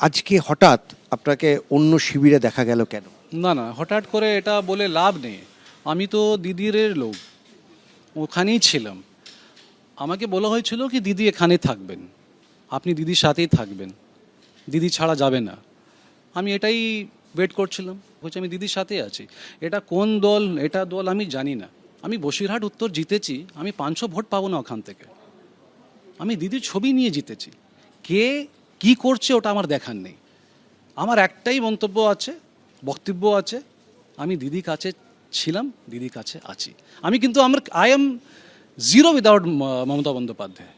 আজকে হঠাৎ আপনাকে অন্য শিবিরে দেখা গেল কেন? না না, হঠাৎ করে এটা বলে লাভ নেই। আমি তো দিদির লোক, ওখানেই ছিলাম। আমাকে বলা হয়েছিল কি দিদি এখানে থাকবেন, আপনি দিদির সাথেই থাকবেন, দিদি ছাড়া যাবে না। আমি এটাই ওয়েট করছিলাম, বলছি আমি দিদির সাথেই আছি। এটা কোন দল, এটা দল আমি জানি না। আমি বসিরহাট উত্তর জিতেছি, আমি 500 ভোট পাবো না ওখান থেকে। আমি দিদির ছবি নিয়ে জিতেছি। কে কি করছে ওটা আমার দেখার নেই। আমার একটাই মন্তব্য আছে, বক্তব্য আছে, আমি দিদির কাছে ছিলাম, দিদির কাছে আছি। আমি কিন্তু I am zero without Mamata Bandyopadhyay.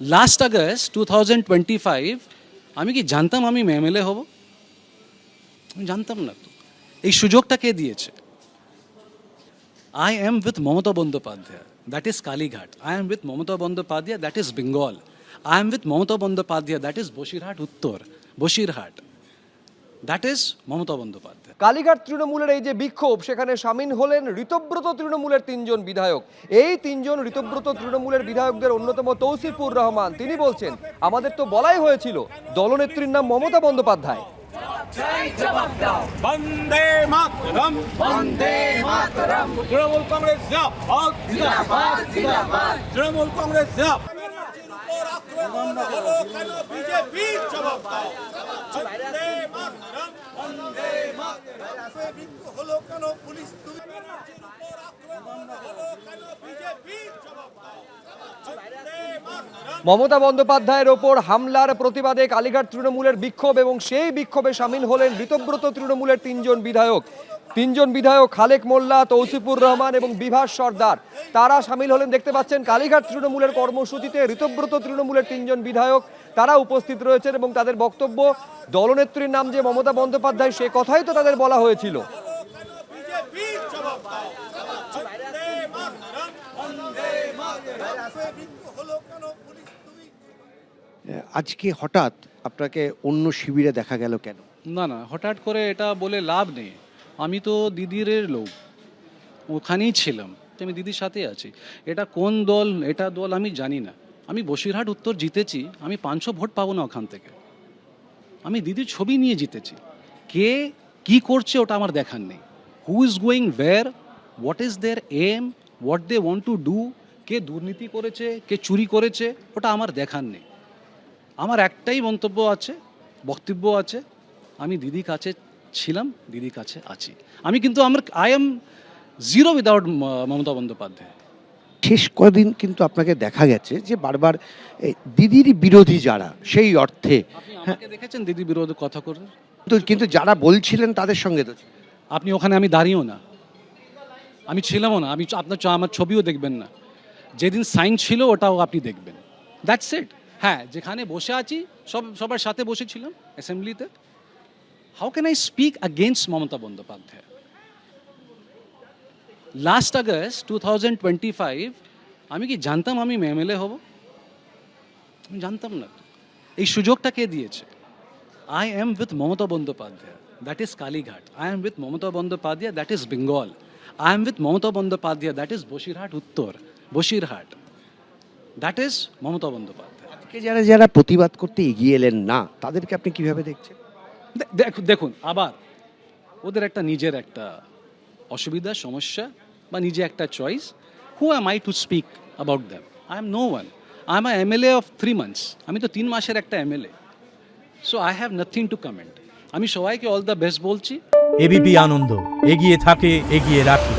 Last August 2025 আমি কি জানতাম আমি এমএলএ হব? আমি জানতাম না তো। এই সুযোগটা কে দিয়েছে? I am with Mamata Bandyopadhyay, that is Kalighat. I am with Mamata Bandyopadhyay, that is Bengal. I am with Mamata Bandyopadhyay, that is Boshirhat Uttor, Boshirhat. That is Mamata Bandyopadhyay. Kalighat তৃণমূলের এই যে বিক্ষোভ, সেখানে সামিল হলেন ঋতব্রত তৃণমূলের 3জন বিধায়ক। এই 3জন ঋতব্রত তৃণমূলের বিধায়কদের অন্যতম তৌসিফুর রহমান। তিনি বলছেন, আমাদের তো বলাই হয়েছিল দলনেত্রীর নাম মমতা বন্দ্যোপাধ্যায়। বন্দে মাতরম, বন্দে মাতরম। তৃণমূল কংগ্রেস জিন্দাবাদ, জিন্দাবাদ, জিন্দাবাদ। তৃণমূল কংগ্রেস জিন্দাবাদ। আক্রমণ হলো কেন বিজেপির জবাব দাও। বন্দে মাতরম, বন্দে মাতরম। বিক্ষোভ হলো কেন পুলিশ তুমি ব্যানার্জির উপর আক্রমণ হলো কেন বিজেপির জবাব দাও। বন্দে মাতরম। মমতা বন্দ্যোপাধ্যায়ের ওপর হামলার প্রতিবাদে কালীঘাট তৃণমূলের বিক্ষোভ, এবং সেই বিক্ষোভে সামিল হলেন ঋতব্রত তৃণমূলের 3জন বিধায়ক। 3জন বিধায়ক খালেক মোল্লা, তৌসিফুর রহমান এবং বিভাস সর্দার, তারা সামিল হলেন। দেখতে পাচ্ছেন কালীঘাট তৃণমূলের কর্মসূচিতে ঋতব্রত তৃণমূলের 3জন বিধায়ক তারা উপস্থিত রয়েছেন, এবং তাদের বক্তব্য, দলনেত্রীর নাম যে মমতা বন্দ্যোপাধ্যায়, সে কথাই তো তাদের বলা হয়েছিল। বিজেপির জবাব দাও। বন্দে মাতরম, বন্দে মাতরম। বিক্ষোভ হলো কেন পুলিশ তুমি আজকে হঠাৎ আপনাকে অন্য শিবিরে দেখা গেল কেন? না না, হঠাৎ করে এটা বলে লাভ নেই। আমি তো দিদির লোক, ওখানেই ছিলাম, আমি দিদির সাথেই আছি। এটা কোন দল, এটা দল আমি জানি না। আমি বসিরহাট উত্তর জিতেছি, আমি 500 ভোট পাবো না ওখান থেকে। আমি দিদির ছবি নিয়ে জিতেছি। কে কি করছে ওটা আমার দেখার নেই। Who is going where, what is their aim, what they want to do, কে দুর্নীতি করেছে, কে চুরি করেছে, ওটা আমার দেখার নেই। আমার একটাই মন্তব্য আছে, বক্তব্য আছে, আমি দিদির কাছে ছিলাম, দিদির কাছে আছি। আমি কিন্তু I am zero without Mamata Bandyopadhyay. শেষ কদিন কিন্তু আপনাকে দেখা গেছে যে বারবার দিদির বিরোধী যারা, সেই অর্থে আপনি আমাকে দেখেছেন দিদি বিরোধী কথা করে? কিন্তু যারা বলছিলেন তাদের সঙ্গে তো ছিলেন। আপনি ওখানে, আমি দাঁড়িয়েও না, আমি ছিলামও না। আমি আপনার আমার ছবিও দেখবেন না। যেদিন সাইন ছিল ওটাও আপনি দেখবেন। That's it. হ্যাঁ, যেখানে বসে আছি সবার সাথে বসেছিলাম অ্যাসেম্বলিতে। How can I speak against Mamata Bandyopadhyay? Last August 2025 আমি কি জানতাম আমি এমএলএ হব? আমি জানতাম না তো। এই সুযোগটা কে দিয়েছে? I am with Mamata Bandyopadhyay, that is Kalighat. I am with Mamata Bandyopadhyay, that is Bengal. I am with Mamata Bandyopadhyay, that is Basirhat Uttar, Basirhat. That is Mamata Bandyopadhyay. আজকে যারা যারা প্রতিবাদ করতে এগিয়ে এলেন না, তাদেরকে আপনি কিভাবে দেখছেন? দেখুন, আবার ওদের একটা নিজের একটা অসুবিধা, সমস্যা, বা নিজে একটা choice. Who am I to speak about them? I am no one. I am a MLA of 3 months। আমি তো 3 মাসের একটা MLA. So I have nothing to comment. আমি সবাইকে অল দ্য বেস্ট বলছি। এবিপি আনন্দ, এগিয়ে থাকে, এগিয়ে রাখে।